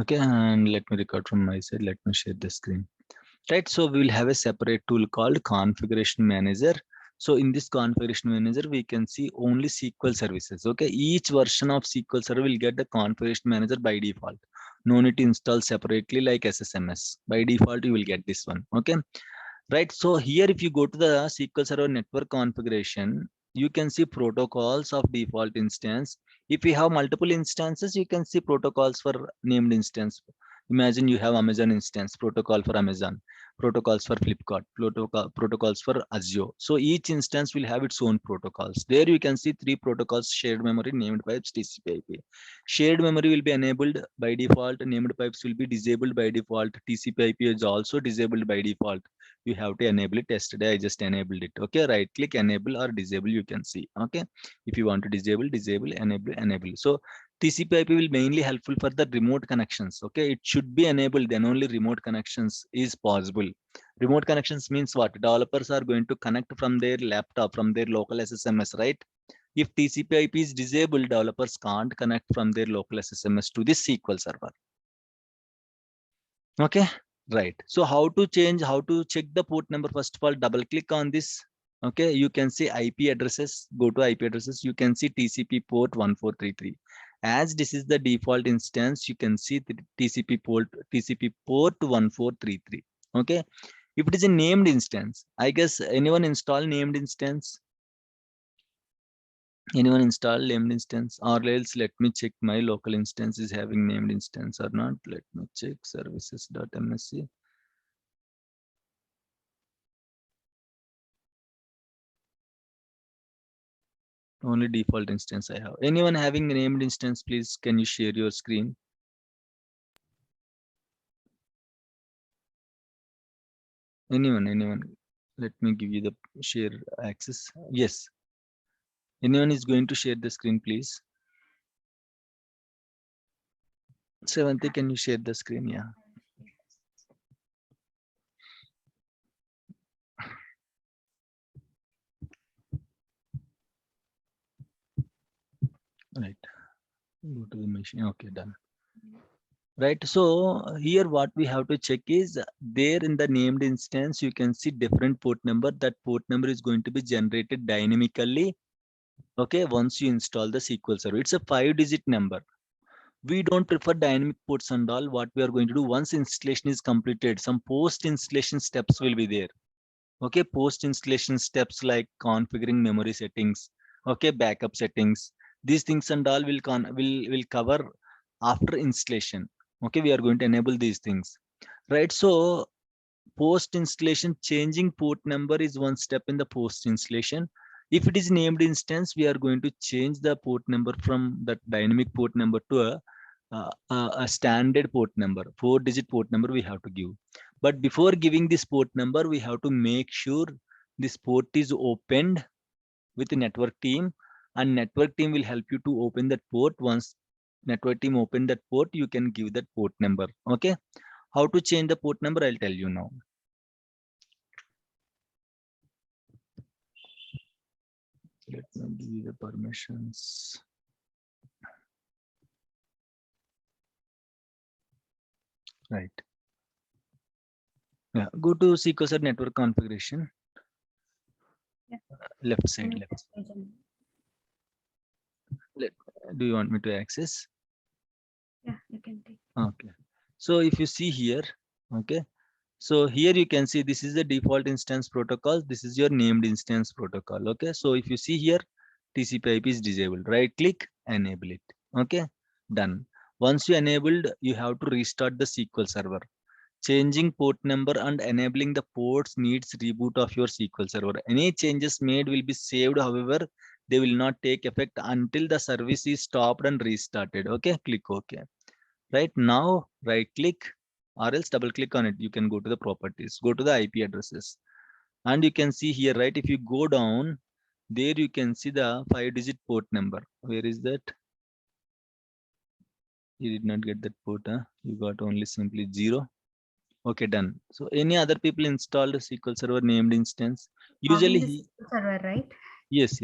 Okay, and let me record from my side. Let me share the screen. Right, so we will have a separate tool called Configuration Manager. So in this Configuration Manager, we can see only SQL services. Okay, each version of SQL Server will get the Configuration Manager by default. No need to install separately like SSMS. By default, you will get this one. Okay, right. So here, if you go to the SQL Server network configuration, you can see protocols of default instance. If you have multiple instances, you can see protocols for named instance. Imagine you have Amazon instance, protocol for Amazon, protocols for Flipkart, protocols for Azure. So each instance will have its own protocols. There you can see three protocols: shared memory, named pipes, TCP/IP. Shared memory will be enabled by default. Named pipes will be disabled by default. TCP/IP is also disabled by default. You have to enable it. Yesterday I just enabled it. Okay, right click enable or disable, you can see. Okay, if you want to disable, enable. So TCP/IP will mainly helpful for the remote connections. Okay, it should be enabled, then only remote connections is possible. Remote connections means what? Developers are going to connect from their laptop, from their local SSMS, right? If TCP/IP is disabled, developers can't connect from their local SSMS to this SQL server. Okay, right. So how to change, how to check the port number? First of all, double click on this. Okay, you can see IP addresses. Go to IP addresses. You can see TCP port 1433. As this is the default instance, you can see the TCP port 1433. Okay, if it is a named instance, I guess anyone install named instance? Anyone install named instance? Or else let me check my local instance is having named instance or not. Let me check services.msc. Only default instance I have. Anyone having a named instance, please can you share your screen? Anyone. Let me give you the share access. Yes. Anyone is going to share the screen, please? Seventy, can you share the screen? Yeah. Right. Go to the machine. Okay, done. Right. So here what we have to check is there in the named instance, you can see different port number. That port number is going to be generated dynamically. Okay, once you install the SQL Server, it's a 5-digit number. We don't prefer dynamic ports and all. What we are going to do, once installation is completed, some post installation steps will be there. Okay, post installation steps like configuring memory settings, okay, backup settings, these things and all will cover after installation. Okay, we are going to enable these things, right? So post installation, changing port number is one step in the post installation. If it is named instance, we are going to change the port number from that dynamic port number to a standard port number, 4-digit port number we have to give. But before giving this port number, we have to make sure this port is opened with the network team, and network team will help you to open that port. Once network team open that port, you can give that port number. Okay, how to change the port number, I'll tell you now. Let me give you the permissions. Right. Yeah. Go to SQL Server network configuration. Yeah. Left side. Left. Let, do you want me to access? Yeah, you can take. Okay. So if you see here, okay. So here you can see this is the default instance protocol. This is your named instance protocol. Okay. So if you see here, TCP/IP is disabled. Right click, enable it. Okay. Done. Once you enabled, you have to restart the SQL Server. Changing port number and enabling the ports needs reboot of your SQL Server. Any changes made will be saved. However, they will not take effect until the service is stopped and restarted. Okay, click OK. Right now, right click or else double click on it. You can go to the properties, go to the IP addresses. And you can see here, right? If you go down, there you can see the 5-digit port number. Where is that? You did not get that port, huh? You got only simply 0. Okay, done. So any other people installed a SQL Server named instance? Logging Usually the he, SQL server, right? yes.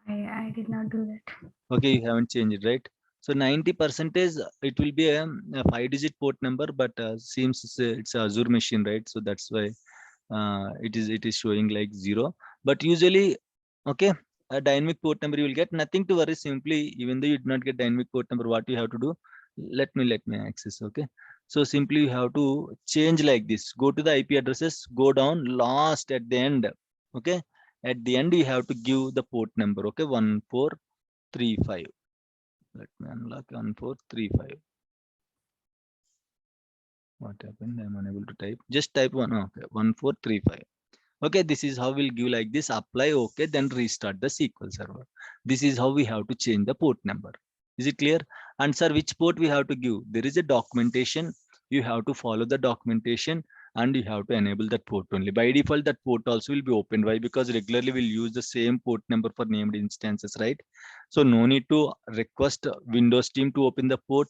I did not do that. Okay, you haven't changed it, right? So 90% it will be a 5-digit port number, but seems it's a Azure machine, right? So that's why it is showing like 0. But usually, okay, a dynamic port number you will get. Nothing to worry. Simply, even though you did not get dynamic port number, what you have to do? Let me access. Okay. So simply you have to change like this. Go to the IP addresses. Go down last at the end. Okay. At the end you have to give the port number. Okay. 1435. Let me unlock 1435. What happened? I'm unable to type. Just type one. Okay. 1435. Okay, this is how we'll give like this, apply, okay, then restart the SQL server. This is how we have to change the port number. Is it clear? And sir, which port we have to give? There is a documentation. You have to follow the documentation and you have to enable that port only. By default, that port also will be opened. Why? Because regularly we'll use the same port number for named instances, right? So no need to request Windows team to open the port.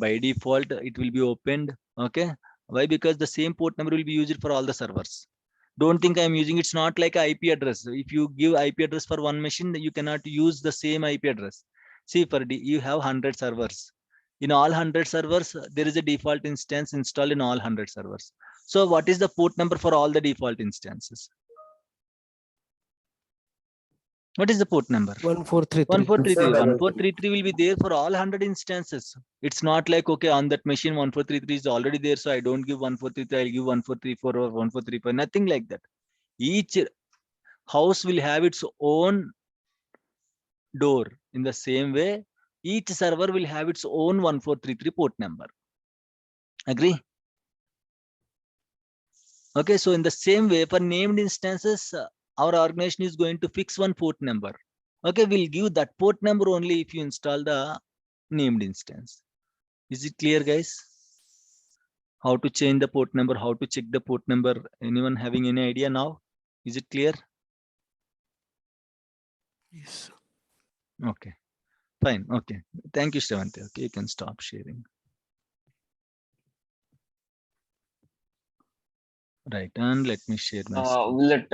By default, it will be opened. Okay. Why? Because the same port number will be used for all the servers. Don't think I'm using, it's not like a IP address. If you give IP address for one machine, you cannot use the same IP address. See, you have 100 servers. In all 100 servers, there is a default instance installed in all 100 servers. So what is the port number for all the default instances? What is the port number? 1433. 1433. 1433 will be there for all 100 instances. It's not like, okay, on that machine 1433 is already there, so I don't give 1433, I'll give 1434 or 1435. Nothing like that. Each house will have its own door. In the same way, each server will have its own 1433 port number. Agree? Okay, so in the same way, for named instances, our organization is going to fix one port number. Okay, we'll give that port number only if you install the named instance. Is it clear, guys? How to change the port number, how to check the port number? Anyone having any idea now? Is it clear? Yes. Okay, fine. Okay, thank you, Shravante. Okay, you can stop sharing. Right, and let me share my screen. Will it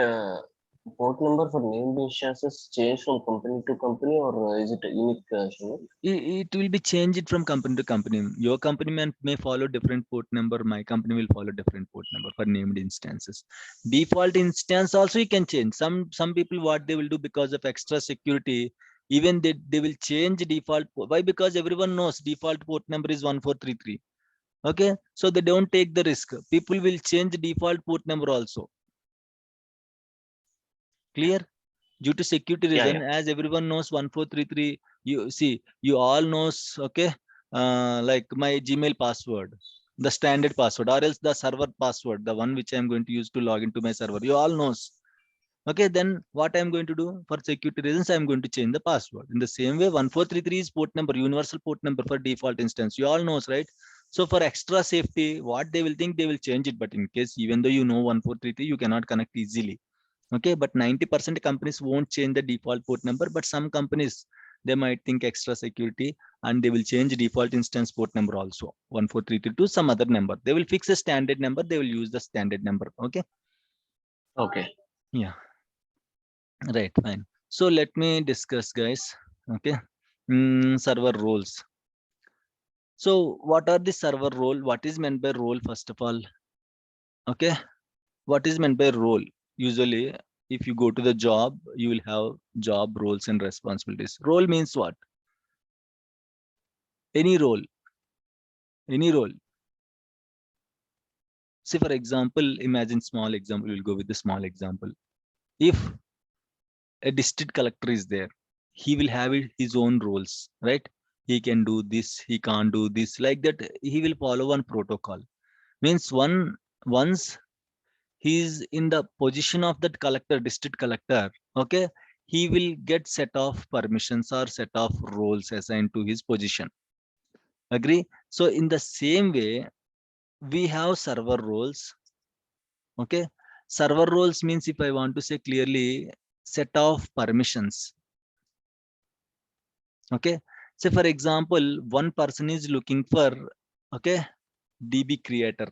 port number for named instances change from company to company, or is it unique? Shimon? It will be changed from company to company. Your company may follow different port number. My company will follow different port number for named instances. Default instance also you can change. Some people, what they will do, because of extra security, even they will change default. Why? Because everyone knows default port number is 1433. Okay, so they don't take the risk. People will change default port number also. Clear? Due to security reason, as everyone knows 1433, you see, you all knows, okay, like my Gmail password, the standard password, or else the server password, the one which I'm going to use to log into my server, you all knows. Okay, then what I'm going to do for security reasons, I'm going to change the password. In the same way, 1433 is port number, universal port number for default instance. You all knows, right? So for extra safety, what they will think, they will change it. But in case, even though you know 1433, you cannot connect easily. Okay, but 90% companies won't change the default port number, but some companies, they might think extra security and they will change default instance port number also, 1433 to some other number. They will fix a standard number, they will use the standard number. Okay. Okay. Yeah. Right, fine. So let me discuss, guys. Okay. Server roles. So what are the server role? What is meant by role, first of all? Okay. What is meant by role? Usually, if you go to the job, you will have job roles and responsibilities. Role means what? Any role. Any role. Say, for example, imagine small example. We'll go with the small example. If a district collector is there, he will have his own roles, right? He can do this, he can't do this, like that. He will follow one protocol. Means once he is in the position of that collector, district collector, okay, he will get set of permissions or set of roles assigned to his position. Agree? So in the same way, we have server roles. Okay, server roles means, if I want to say clearly, set of permissions. Okay, so for example, one person is looking for, okay, DB creator.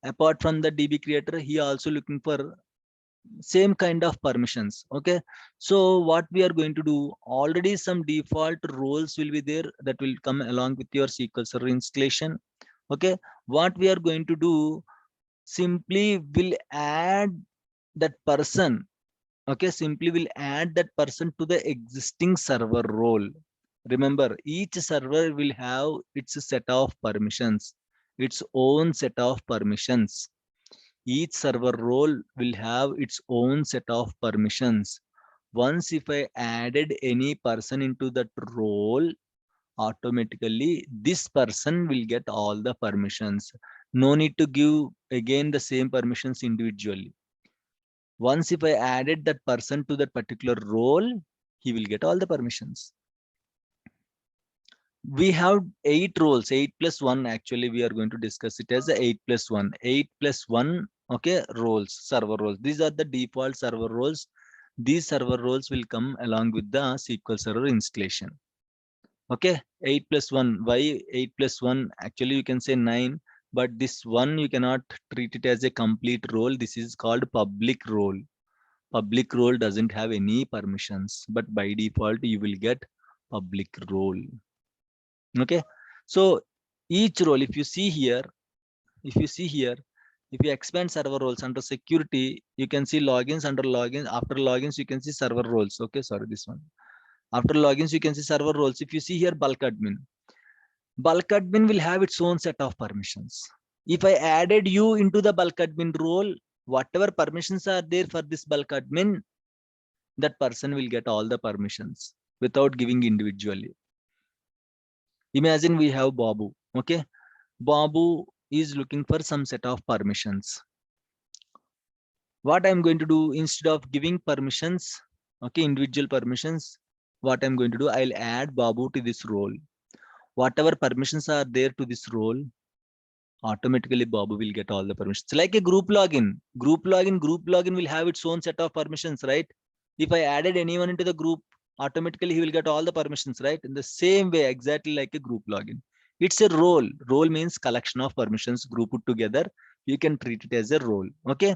Apart from the DB creator, he also looking for same kind of permissions. Okay, so what we are going to do, already some default roles will be there that will come along with your SQL Server installation. Okay, what we are going to do, simply will add that person. Okay, simply will add that person to the existing server role. Remember, each server will have its set of permissions, its own set of permissions. Each server role will have its own set of permissions. Once if I added any person into that role, automatically this person will get all the permissions. No need to give again the same permissions individually. Once if I added that person to that particular role, he will get all the permissions. We have 8 roles, 8 plus 1. Actually, we are going to discuss it as a 8 plus 1. 8 plus 1, okay, roles, server roles. These are the default server roles. These server roles will come along with the SQL Server installation. Okay, 8 plus 1. Why 8 plus 1? Actually, you can say 9, but this one you cannot treat it as a complete role. This is called public role. Public role doesn't have any permissions, but by default you will get public role. Okay, so each role, if you see here, if you expand server roles under security, you can see logins. Under logins, after logins you can see server roles. Okay, sorry, this one. After logins you can see server roles. If you see here, bulk admin will have its own set of permissions. If I added you into the bulk admin role, whatever permissions are there for this bulk admin, that person will get all the permissions without giving individually. Imagine we have Babu. Okay, Babu is looking for some set of permissions. What I'm going to do, instead of giving permissions, okay, individual permissions, what I'm going to do, I'll add Babu to this role. Whatever permissions are there to this role, automatically Babu will get all the permissions. Like a group login. Group login will have its own set of permissions, right? If I added anyone into the group, automatically he will get all the permissions, right? In the same way, exactly like a group login. It's a role. Role means collection of permissions grouped together. You can treat it as a role. Okay.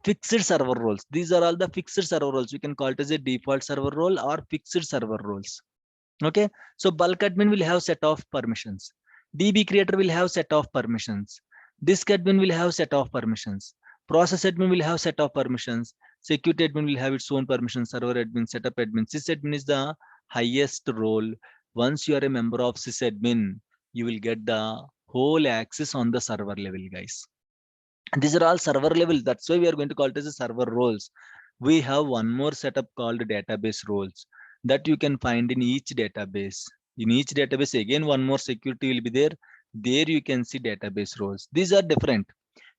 Fixed server roles. These are all the fixed server roles. You can call it as a default server role or fixed server roles. Okay. So bulk admin will have set of permissions. DB creator will have set of permissions. Disk admin will have set of permissions. Process admin will have set of permissions. Security admin will have its own permissions. Server admin, setup admin. Sysadmin is the highest role. Once you are a member of sysadmin, you will get the whole access on the server level, guys. These are all server level. That's why we are going to call it as a server roles. We have one more setup called database roles that you can find in each database. In each database, again, one more security will be there. There you can see database roles. These are different.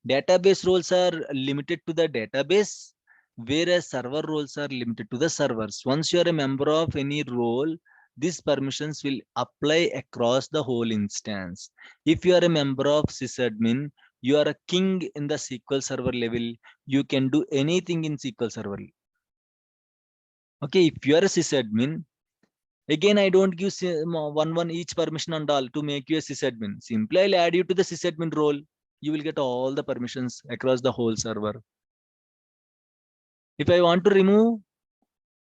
Database roles are limited to the database, whereas server roles are limited to the servers. Once you are a member of any role, these permissions will apply across the whole instance. If you are a member of sysadmin, you are a king in the SQL Server level. You can do anything in SQL Server. Okay, if you are a sysadmin, again, I don't give one each permission and all to make you a sysadmin. Simply, I'll add you to the sysadmin role. You will get all the permissions across the whole server. If I want to remove,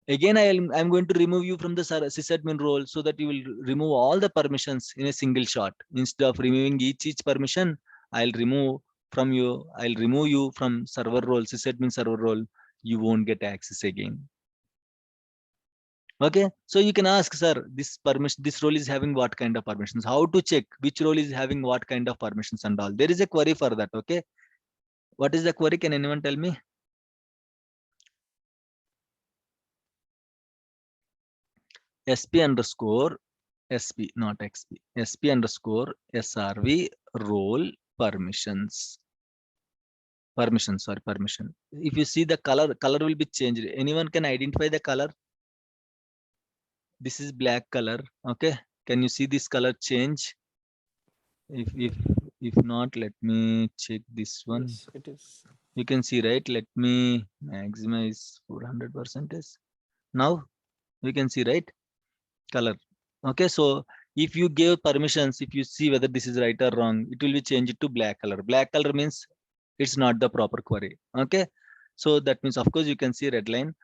again, I'm going to remove you from the sysadmin role so that you will remove all the permissions in a single shot. Instead of removing each permission, I'll remove you from server role, sysadmin server role. You won't get access again. Okay, so you can ask, sir, this role is having what kind of permissions? How to check which role is having what kind of permissions and all? There is a query for that. Okay, what is the query? Can anyone tell me? SP underscore SP, not XP. SP underscore SRV role permissions. Permission. If you see the color will be changed. Anyone can identify the color? This is black color. Okay, can you see this color change? If not, let me check this one. Yes, it is. You can see, right? Let me maximize 400%. Now we can see, right? Color. Okay, so if you give permissions, if you see whether this is right or wrong, it will be changed to black color. Black color means it's not the proper query. Okay, So that means, of course, you can see red line.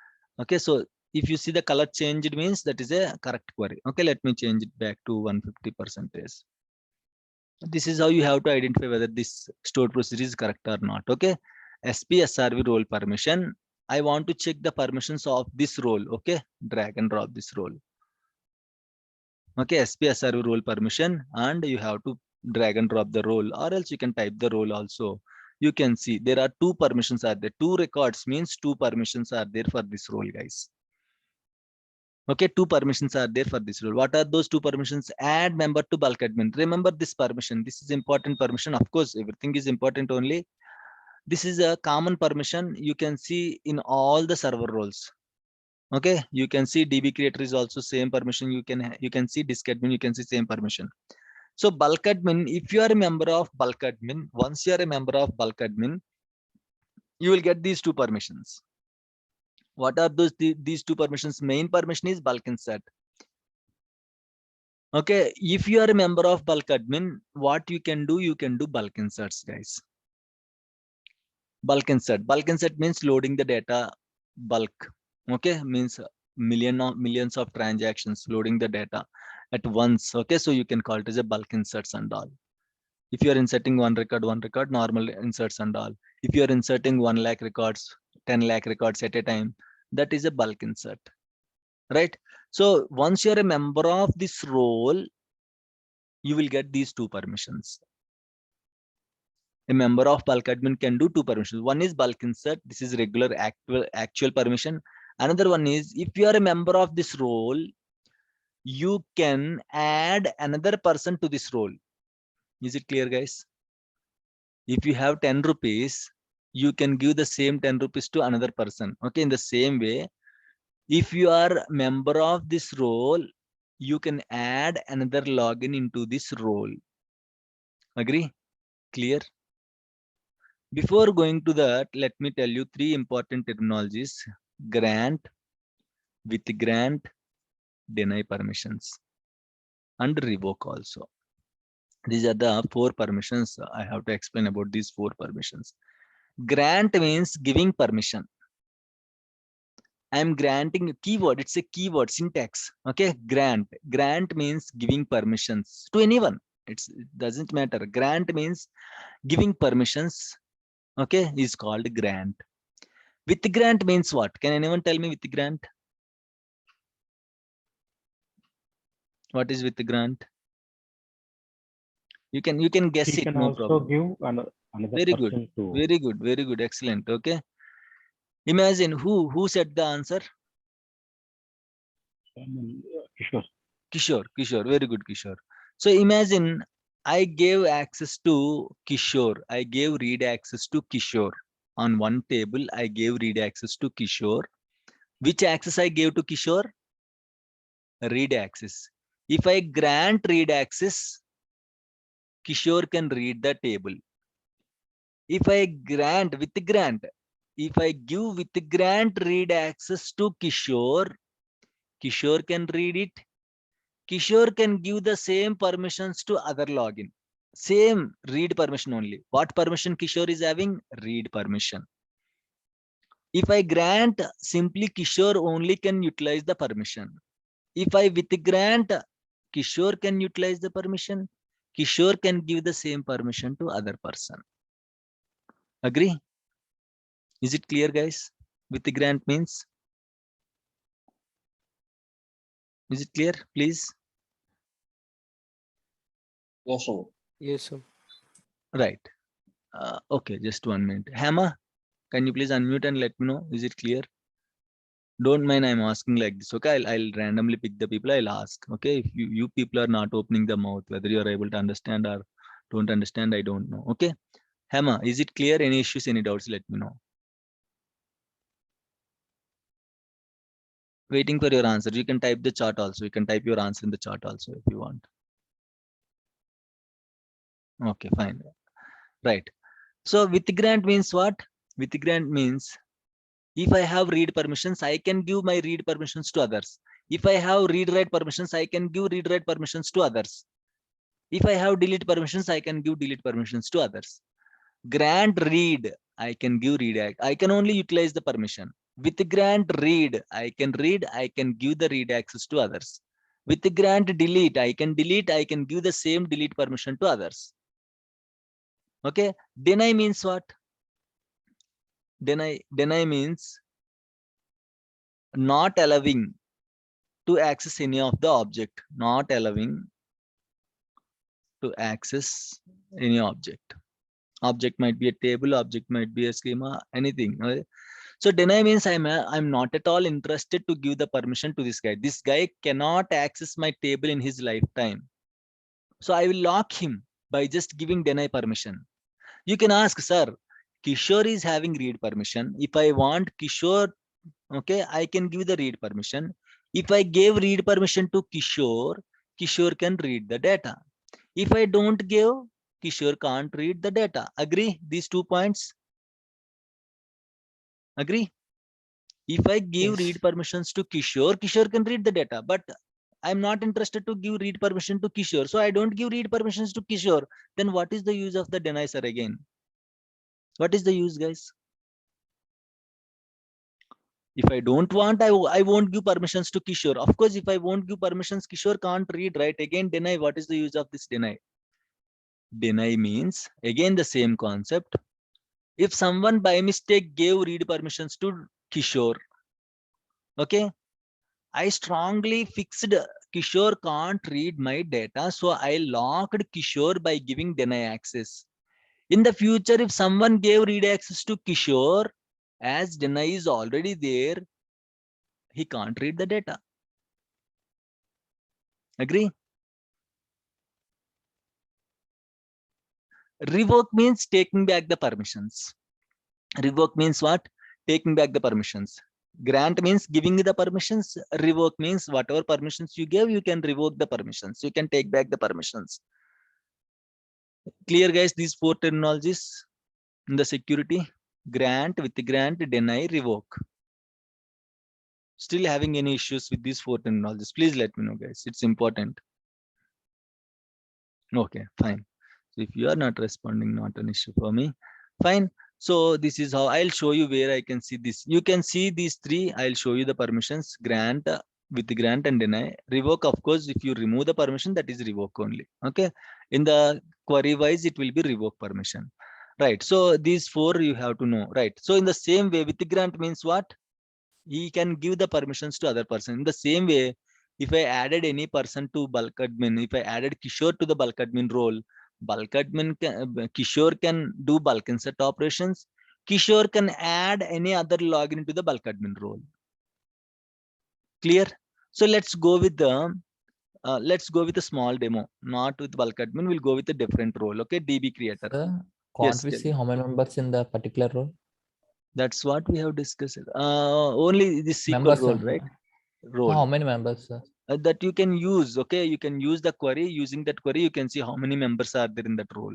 Okay, so if you see the color change, it means that is a correct query. Okay, let me change it back to 150%. This is how you have to identify whether this stored procedure is correct or not. Okay, SP SRV role permission. I want to check the permissions of this role. Okay, drag and drop this role. Okay, SP SRV role permission, and you have to drag and drop the role, or else you can type the role also. You can see there are two permissions are there. Two records means two permissions are there for this role, guys. Okay, two permissions are there for this role. What are those two permissions? Add member to bulk admin. Remember this permission. This is important permission. Of course, everything is important only. This is a common permission you can see in all the server roles. Okay, you can see DB creator is also same permission. You can see disk admin, you can see same permission. So bulk admin, if you are a member of bulk admin, once you are a member of bulk admin, you will get these two permissions. What are those? These two permissions? Main permission is bulk insert. Okay, if you are a member of bulk admin, what you can do bulk inserts, guys. Bulk insert means loading the data bulk. Okay, means millions of transactions, loading the data at once. Okay, so you can call it as a bulk inserts and all. If you are inserting one record, normal inserts and all. If you are inserting 1 lakh records, 10 lakh records at a time, that is a bulk insert, right? So once you are a member of this role, you will get these two permissions. A member of bulk admin can do two permissions. One is bulk insert. This is regular actual permission. Another one is, if you are a member of this role, you can add another person to this role. Is it clear, guys? If you have 10 rupees, you can give the same 10 rupees to another person. Okay, in the same way, if you are member of this role, you can add another login into this role. Agree? Clear? Before going to that, let me tell you three important terminologies: grant, with grant, deny permissions, and revoke also. These are the four permissions. I have to explain about these four permissions. Grant means giving permission. I am granting a keyword. It's a keyword syntax. Okay, grant means giving permissions to anyone. It doesn't matter. Grant means giving permissions. Okay, is called grant. With grant means what? Can anyone tell me with grant? What is with grant? You can guess He it, can no also problem. give another Very good, person to. very good, excellent. Okay, imagine who said the answer? Kishore, very good, Kishore. So imagine I gave access to Kishore. I gave read access to Kishore. On one table, I gave read access to Kishore. Which access I gave to Kishore? Read access. If I grant read access, Kishore can read the table. If I grant with grant, if I give with grant read access to Kishore, Kishore can read it. Kishore can give the same permissions to other login. Same read permission only. What permission Kishore is having? Read permission. If I grant, simply Kishore only can utilize the permission. If I with grant, Kishore can utilize the permission. Kishore can give the same permission to other person. Agree? Is it clear, guys? With the grant means? Is it clear, please? Yes, sir. Yes, sir. Right. Okay, just 1 minute. Hammer, can you please unmute and let me know? Is it clear? Don't mind, I'm asking like this. Okay, I'll randomly pick the people. I'll ask. Okay, if you people are not opening the mouth, whether you are able to understand or don't understand, I don't know. Okay, Hammer, is it clear? Any issues, any doubts? Let me know. Waiting for your answer. You can type the chat also. You can type your answer in the chat also if you want. Okay, fine. Right. So with grant means what? With grant means if I have read permissions, I can give my read permissions to others. If I have read write permissions, I can give read write permissions to others. If I have delete permissions, I can give delete permissions to others. Grant read I can give read. I can only utilize the permission. With the grant read, I can give the read access to others. With the grant delete, I can give the same delete permission to others. Okay, deny means what? Deny means not allowing to access any of the object, not allowing to access any object. Object might be a table, object might be a schema, anything. Okay? So deny means I'm not at all interested to give the permission to this guy. This guy cannot access my table in his lifetime. So I will lock him by just giving deny permission. You can ask, sir, Kishore is having read permission. If I want Kishore, okay, I can give the read permission. If I gave read permission to Kishore, Kishore can read the data. If I don't give, Kishore can't read the data. Agree? These 2 points? Agree? If I give Yes. read permissions to Kishore, Kishore can read the data, but I'm not interested to give read permission to Kishore. So I don't give read permissions to Kishore. Then what is the use of the deny, sir, again? What is the use, guys? If I don't want, I won't give permissions to Kishore. Of course, if I won't give permissions, Kishore can't read, right? Again, deny. What is the use of this deny? Deny means, again, the same concept. If someone by mistake gave read permissions to Kishore, okay, I strongly fixed Kishore can't read my data, so I locked Kishore by giving deny access. In the future, if someone gave read access to Kishore, as deny is already there, he can't read the data. Agree? Revoke means taking back the permissions. Revoke means what? Taking back the permissions. Grant means giving the permissions. Revoke means whatever permissions you gave, you can revoke the permissions. You can take back the permissions. Clear, guys? These 4 terminologies in the security: grant, with the grant, deny, revoke. Still having any issues with these 4 terminologies? Please let me know, guys. It's important. Okay, fine. So if you are not responding, not an issue for me. Fine. So this is how I'll show you where I can see this. You can see these 3. I'll show you the permissions: grant, with the grant, and deny. Revoke, of course, if you remove the permission, that is revoke only. Okay. In the query wise, it will be revoke permission. Right. So these 4 you have to know. Right. So in the same way, with the grant means what? He can give the permissions to other person. In the same way, if I added any person to bulk admin, if I added Kishore to the bulk admin role, bulk admin Kishore can do bulk insert operations. Kishore can add any other login to the bulk admin role. Clear? So let's go with the a small demo, not with bulk admin. We'll go with a different role. Okay, DB creator. Sir, Yes, can't we tell see me. how many members in the particular role? That's what we have discussed. Only the SQL Members, role, sir. right? How Role. many members, sir? That you can use. Okay, you can use the query. Using that query, you can see how many members are there in that role.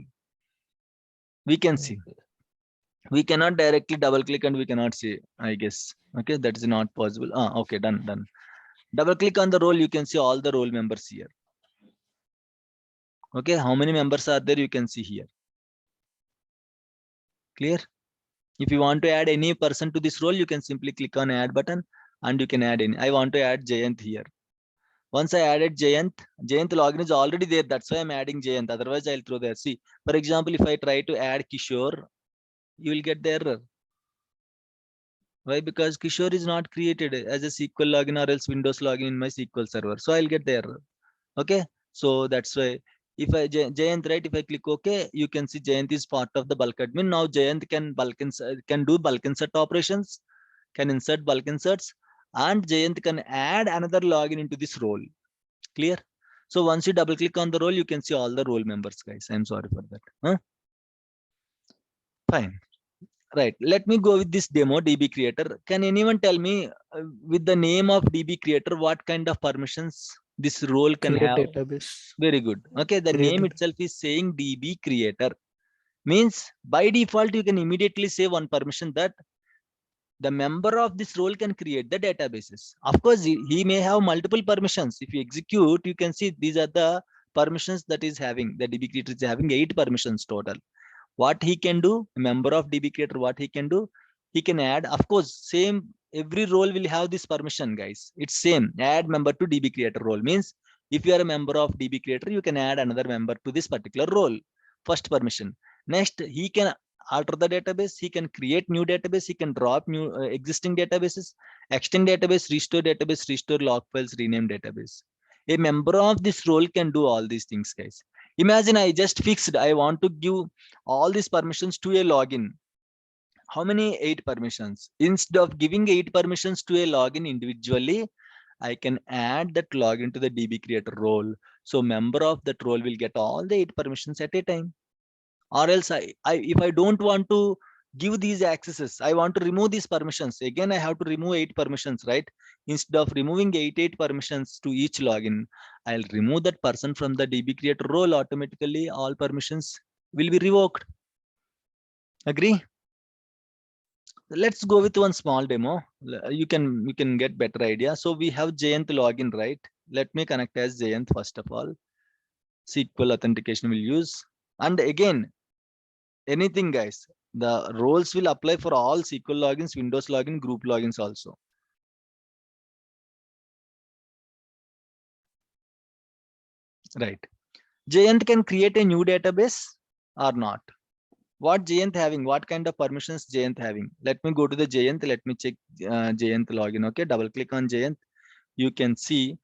We can see. Okay. We cannot directly double click and we cannot see, I guess. Okay, that is not possible. Okay, done. Double click on the role, you can see all the role members here. Okay, how many members are there, you can see here. Clear? If you want to add any person to this role, you can simply click on add button and you can add any. I want to add Jayant here. Once I added Jayant login is already there. That's why I'm adding Jayant. Otherwise, I'll throw there. See, for example, if I try to add Kishore, you will get the error. Why? Because Kishore is not created as a SQL login or else Windows login in my SQL server. So I'll get the error. Okay. So that's why if I Jayant, right? If I click OK, you can see Jayant is part of the bulk admin. Now Jayant can do bulk insert operations, can insert bulk inserts, and Jayant can add another login into this role. Clear? So once you double click on the role, you can see all the role members, guys. I'm sorry for that. Huh? Fine. Right. Let me go with this demo, DB creator. Can anyone tell me with the name of DB creator, what kind of permissions this role can Create have? database. Very good. Okay. The Create name data. itself is saying DB creator. Means by default, you can immediately say one permission that the member of this role can create the databases. Of course, he may have multiple permissions. If you execute, you can see these are the permissions that is having. The DB creator is having 8 permissions total. What he can do, a member of DB creator, what he can do, he can add, of course, same, every role will have this permission, guys. It's same, add member to DB creator role means if you are a member of DB creator, you can add another member to this particular role. First permission. Next, he can alter the database, he can create new database, he can drop new existing databases, extend database, restore log files, rename database. A member of this role can do all these things, guys. Imagine I just fixed, I want to give all these permissions to a login. How many? 8 permissions. Instead of giving 8 permissions to a login individually, I can add that login to the DB creator role. So member of that role will get all the 8 permissions at a time. Or else if I don't want to give these accesses, I want to remove these permissions. Again, I have to remove 8 permissions, right? Instead of removing 8 permissions to each login, I'll remove that person from the DB creator role. Automatically, all permissions will be revoked. Agree? Let's go with one small demo. You can get better idea. So we have Jayanth login, right? Let me connect as Jayanth first of all. SQL authentication will use. And again, anything, guys, the roles will apply for all SQL logins, Windows login, group logins also. Right. Jayanth can create a new database or not. What Jayanth having? What kind of permissions Jayanth having? Let me go to the Jayanth. Let me check Jayanth login. Okay, double click on Jayanth. You can see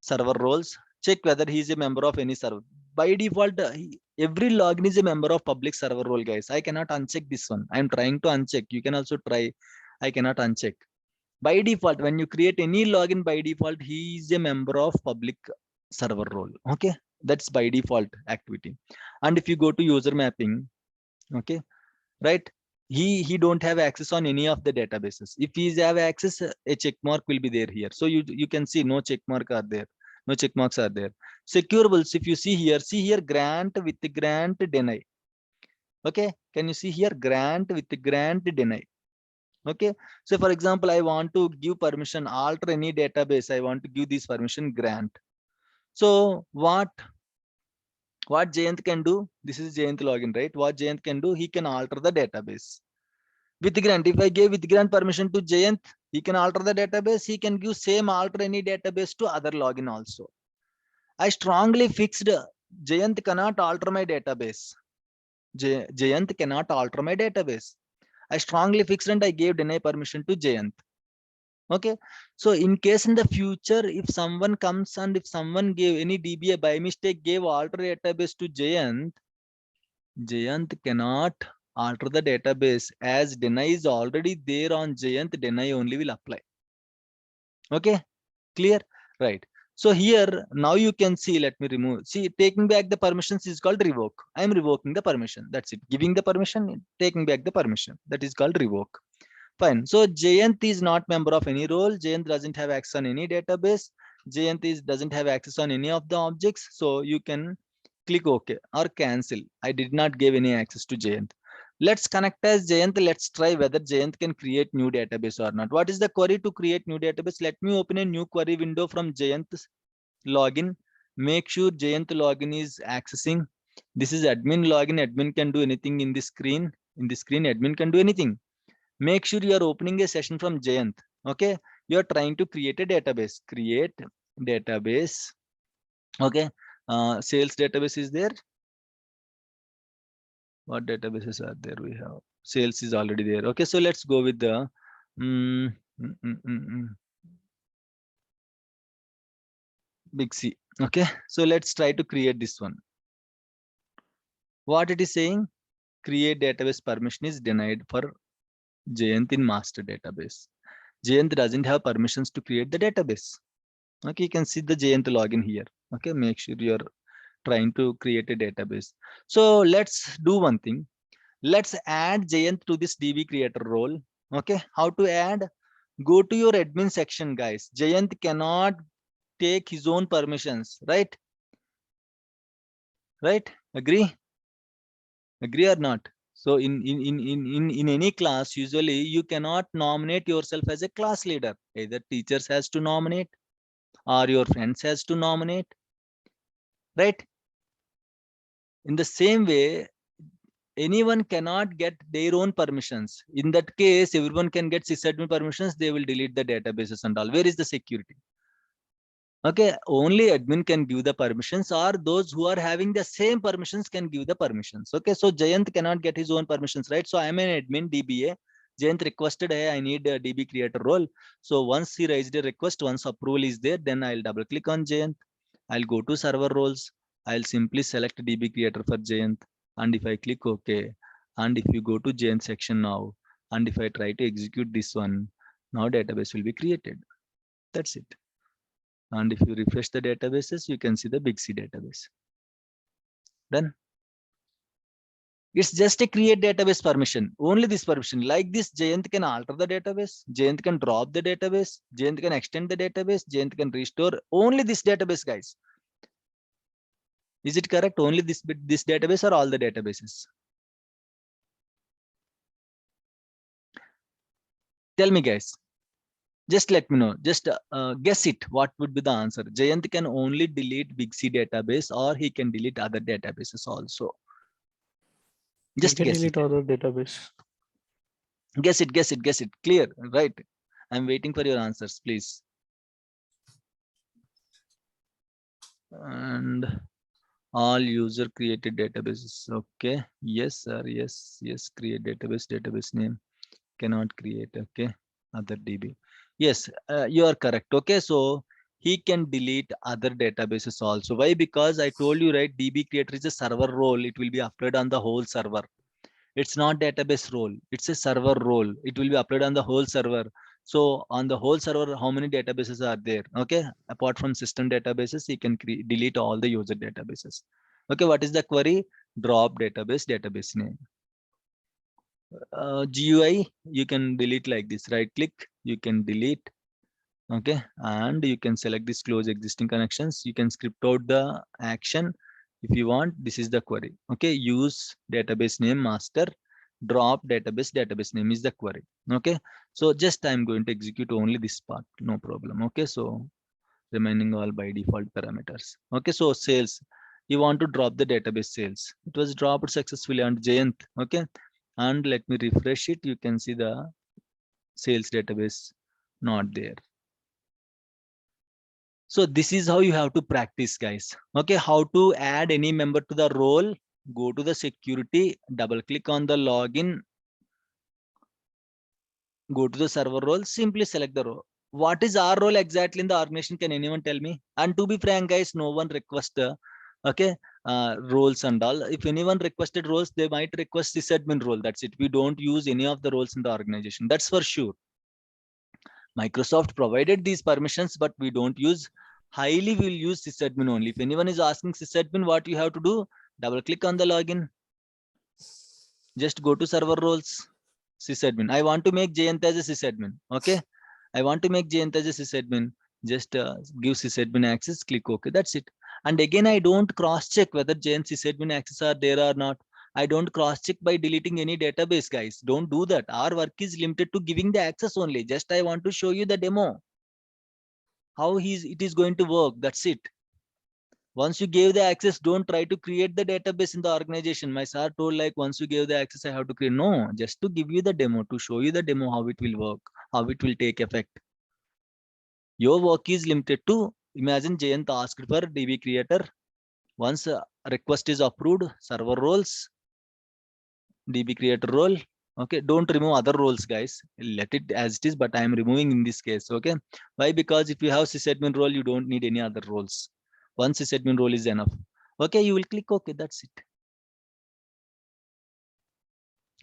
server roles. Check whether he is a member of any server. By default, every login is a member of public server role, guys. I cannot uncheck this one. I am trying to uncheck. You can also try. I cannot uncheck. By default, when you create any login, by default, he is a member of public server role. Okay, that's by default activity. And if you go to user mapping, okay, right, he don't have access on any of the databases. If he have access, a check mark will be there here. So you can see no check mark are there, no check marks are there. Securables, if you see here grant with grant deny. Okay, can you see here grant with grant deny? Okay, so for example, I want to give permission alter any database, I want to give this permission grant. So what Jayanth can do, this is Jayanth login, right? What Jayanth can do, he can alter the database with grant. If I give with grant permission to Jayanth, he can alter the database, he can give same alter any database to other login also. I strongly fixed Jayanth cannot alter my database. Jayanth cannot alter my database. I strongly fixed and I gave deny permission to Jayanth. Okay, so in case in the future, if someone comes and if someone gave any DBA by mistake gave alter database to Jayanth cannot alter the database, as deny is already there on Jayanth, deny only will apply. Okay, clear? Right. So here now you can see, let me remove, see, taking back the permissions is called revoke. I am revoking the permission. That's it. Giving the permission, taking back the permission. That is called revoke. Fine. So Jayanth is not member of any role. Jayanth doesn't have access on any database. Jayanth doesn't have access on any of the objects. So you can click OK or cancel. I did not give any access to Jayanth. Let's connect as Jayanth. Let's try whether Jayanth can create new database or not. What is the query to create new database? Let me open a new query window from Jayanth's login. Make sure Jayanth login is accessing. This is admin login. Admin can do anything in this screen. In this screen, admin can do anything. Make sure you are opening a session from Jayanth. Okay, you are trying to create a database. Create database. Okay, sales database is there. What databases are there? We have sales is already there. Okay, so let's go with the big C. Okay, so let's try to create this one. What it is saying, create database permission is denied for Jayanth in master database. Jayanth doesn't have permissions to create the database. Okay, you can see the Jayanth login here. Okay, make sure you're trying to create a database. So let's do one thing. Let's add Jayanth to this DB creator role. Okay, how to add? Go to your admin section, guys. Jayanth cannot take his own permissions, right? Right? Agree? Agree or not? So in any class, usually you cannot nominate yourself as a class leader. Either teachers has to nominate or your friends has to nominate, right? In the same way, anyone cannot get their own permissions. In that case, everyone can get sysadmin permissions. They will delete the databases and all. Where is the security? Okay, only admin can give the permissions, or those who are having the same permissions can give the permissions. Okay, so Jayant cannot get his own permissions, right? So I am an admin DBA. Jayant requested, hey, I need a DB creator role. So once he raised a request, once approval is there, then I'll double click on Jayant. I'll go to server roles. I'll simply select DB creator for Jayant. And if I click OK, and if you go to Jayant section now, and if I try to execute this one, now database will be created. That's it. And if you refresh the databases, you can see the Big C database. Done. It's just a create database permission. Only this permission. Like this, Jayant can alter the database. Jayant can drop the database. Jayant can extend the database. Jayant can restore. Only this database, guys. Is it correct? Only this database or all the databases? Tell me, guys. Just let me know. Just guess it. What would be the answer? Jayant can only delete Big C database, or he can delete other databases also. Just can guess delete it. other database. Guess it. Guess it. Guess it. Clear, right? I'm waiting for your answers, please. And all user created databases. Okay. Yes, sir. Yes. Yes. Create database. Database name cannot create. Okay. Other DB. Yes, you are correct. Okay, so he can delete other databases also. Why? Because I told you, right, DB creator is a server role. It will be applied on the whole server. It's not database role. It's a server role. It will be applied on the whole server. So on the whole server, how many databases are there? Okay, apart from system databases, he can delete all the user databases. Okay, what is the query? Drop database name. GUI, you can delete like this. Right click, you can delete. Okay, and you can select this close existing connections. You can script out the action if you want. This is the query. Okay, use database name master, drop database name is the query. Okay, so just I'm going to execute only this part, no problem. Okay, so remaining all by default parameters. Okay, so sales, you want to drop the database sales. It was dropped successfully on Jayant. Okay, and let me refresh it. You can see the sales database not there. So this is how you have to practice, guys. Okay, how to add any member to the role? Go to the security, double click on the login, go to the server role, simply select the role. What is our role exactly in the organization? Can anyone tell me? And to be frank, guys, no one request roles and all. If anyone requested roles, they might request sysadmin role. That's it. We don't use any of the roles in the organization. That's for sure. Microsoft provided these permissions, but we don't use. Highly we'll use sysadmin only. If anyone is asking sysadmin, what you have to do? Double click on the login. Just go to server roles, sysadmin. I want to make Jayant as a sysadmin. Okay, I want to make Jayant as a sysadmin. Just give sysadmin access. Click OK. That's it. And again, I don't cross check whether Jayant sysadmin access are there or not. I don't cross check by deleting any database, guys. Don't do that. Our work is limited to giving the access only. Just I want to show you the demo. How it is going to work. That's it. Once you gave the access, don't try to create the database in the organization. My sir told like once you gave the access, I have to create. No, just to give you the demo, to show you the demo, how it will work, how it will take effect. Your work is limited to, imagine Jayant asked for DB creator. Once a request is approved, server roles, DB creator role. Okay, don't remove other roles, guys. Let it as it is, but I am removing in this case. Okay, why? Because if you have sysadmin role, you don't need any other roles. One sysadmin role is enough. Okay, you will click OK. That's it.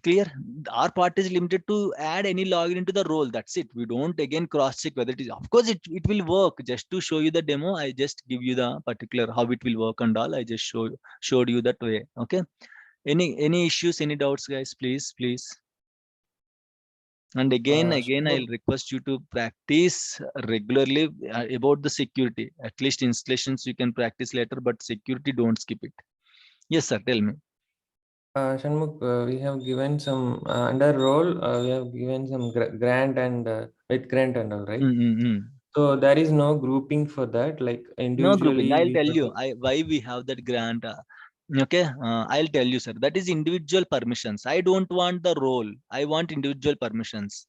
Clear? Our part is limited to add any login into the role. That's it. We don't again cross check whether it is. Of course, it will work. Just to show you the demo, I just give you the particular how it will work and all. I just showed you that way. Okay. Any issues, any doubts, guys? Please. And again, I'll request you to practice regularly about the security. At least installations you can practice later, but security, don't skip it. Yes, sir. Tell me. Shanmugh, we have given some under role. We have given some grant and with grant and all, right? So there is no grouping for that. Like individually, no grouping. I'll tell you why we have that grant. Okay, I'll tell you, sir. That is individual permissions. I don't want the role. I want individual permissions.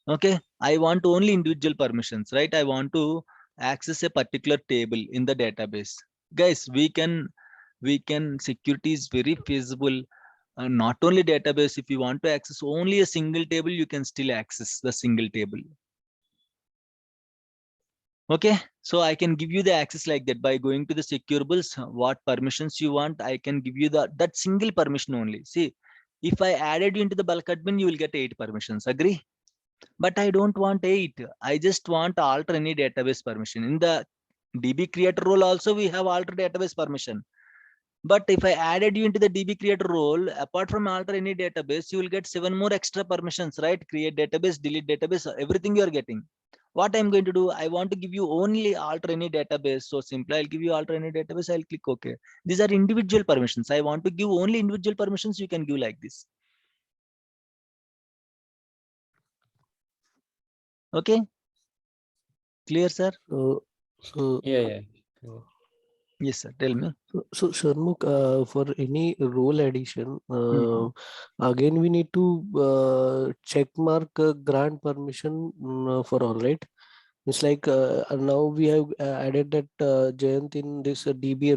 Okay, I want only individual permissions, right? I want to access a particular table in the database. Guys, we can security is very feasible. Not only database, if you want to access only a single table, you can still access the single table. Okay, so I can give you the access like that by going to the securables. What permissions you want, I can give you that single permission only. See, if I added you into the bulk admin, you will get 8 permissions. Agree? But I don't want 8. I just want alter any database permission. In the DB creator role also, we have alter database permission. But if I added you into the DB creator role, apart from alter any database, you will get 7 more extra permissions, right? Create database, delete database, everything you are getting. What I'm going to do, I want to give you only alter any database. So simply I'll give you alter any database. I'll click OK. These are individual permissions. I want to give only individual permissions. You can give like this. Okay. Clear, sir? So Yeah. Yes, sir. Tell me. so Sharmukh, for any role addition, Mhm. again we need to check mark grant permission for all, right? It's like now we have added that Jayant in this DB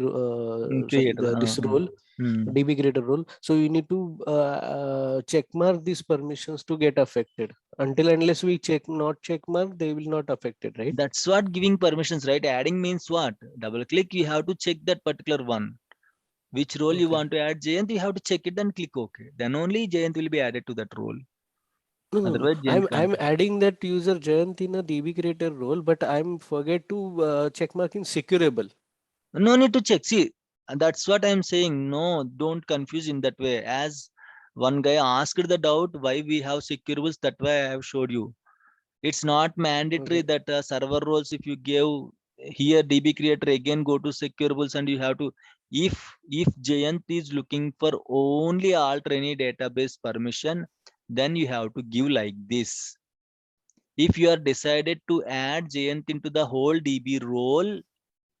Creator. this role, DB creator role. So you need to check mark these permissions to get affected. Until unless we not check mark, they will not affect it, right? That's what giving permissions, right? Adding means what? Double click, you have to check that particular one. Which role you Okay. want to add Jayant, you have to check it and click OK. Then only Jayant will be added to that role. No. Otherwise, Jayant I'm can't. adding that user Jayant in a DB creator role, but I'm forget to check mark in securable. No need to check. See, that's what I'm saying. No, don't confuse in that way. As one guy asked the doubt why we have securables, that way I have showed you. It's not mandatory Okay. that server roles, if you give here DB creator, again go to securables and you have to, if Jayant is looking for only alter any database permission, then you have to give like this. If you are decided to add Jayant into the whole DB role,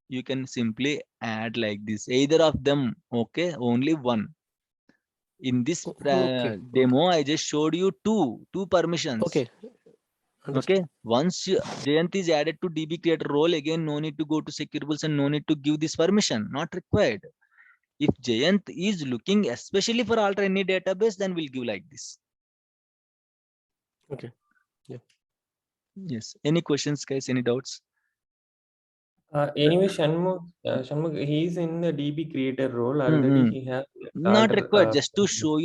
you can simply add like this, either of them. Okay, only one. In this Okay. demo, I just showed you two permissions. Okay. Understood. Okay, once Jayant is added to DB creator role, again no need to go to securables and no need to give this permission, not required. If Jayant is looking especially for alter any database, then we'll give like this. Okay. Yeah. Yes. Any questions, guys? Any doubts? Anyway, Shanmugh, he's in the DB creator role already. He has Not alter required, just to show you